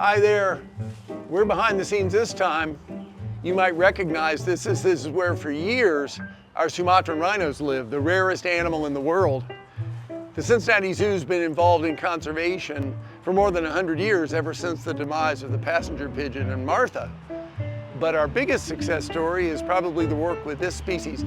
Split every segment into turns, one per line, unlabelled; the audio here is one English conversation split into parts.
Hi there. We're behind the scenes this time. You might recognize this. This is where for years our Sumatran rhinos live, the rarest animal in the world. The Cincinnati Zoo's been involved in conservation for more than 100 years, ever since the demise of the passenger pigeon and Martha. But our biggest success story is probably the work with this species.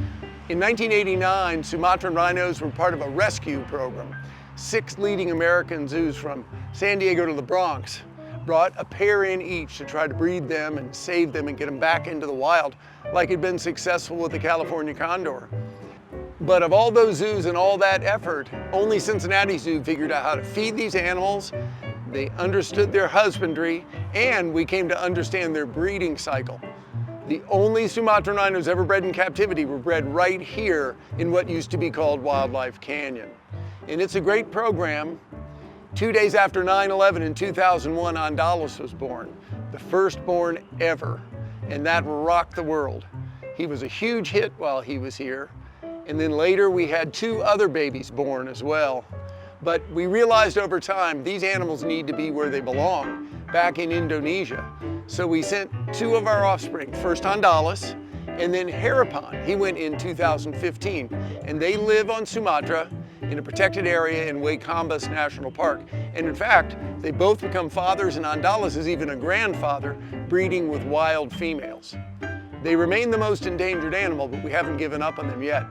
In 1989, Sumatran rhinos were part of a rescue program. 6 leading American zoos from San Diego to the Bronx brought a pair in each to try to breed them and save them and get them back into the wild, like had been successful with the California condor. But of all those zoos and all that effort, only Cincinnati Zoo figured out how to feed these animals. They understood their husbandry, and we came to understand their breeding cycle. The only Sumatran rhinos ever bred in captivity were bred right here in what used to be called Wildlife Canyon. And it's a great program. 2 days after 9/11 in 2001, Andalis was born, the firstborn ever, and that rocked the world. He was a huge hit while he was here, and then later we had 2 other babies born as well. But we realized over time these animals need to be where they belong, back in Indonesia. So we sent 2 of our offspring, first Andalis, and then Harapan. He went in 2015, and they live on Sumatra in a protected area in Wakambas National Park. And in fact, they both become fathers, and Andalis is even a grandfather, breeding with wild females. They remain the most endangered animal, but we haven't given up on them yet.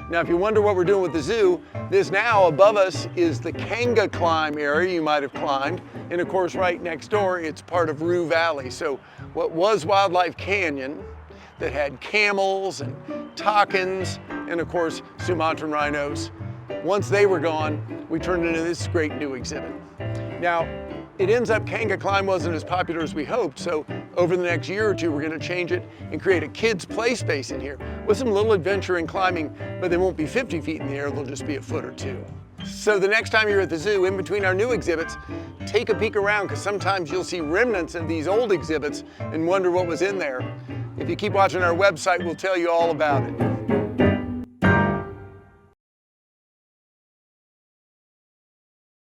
Now, if you wonder what we're doing with the zoo, this now above us is the Kanga climb area you might have climbed. And of course, right next door, it's part of Rue Valley. So what was Wildlife Canyon that had camels and takins and of course, Sumatran rhinos, once they were gone, we turned it into this great new exhibit. Now, it ends up Kanga Climb wasn't as popular as we hoped, so over the next year or 2, we're going to change it and create a kids' play space in here with some little adventure in climbing, but they won't be 50 feet in the air, they'll just be a foot or 2. So the next time you're at the zoo, in between our new exhibits, take a peek around, because sometimes you'll see remnants of these old exhibits and wonder what was in there. If you keep watching our website, we'll tell you all about it.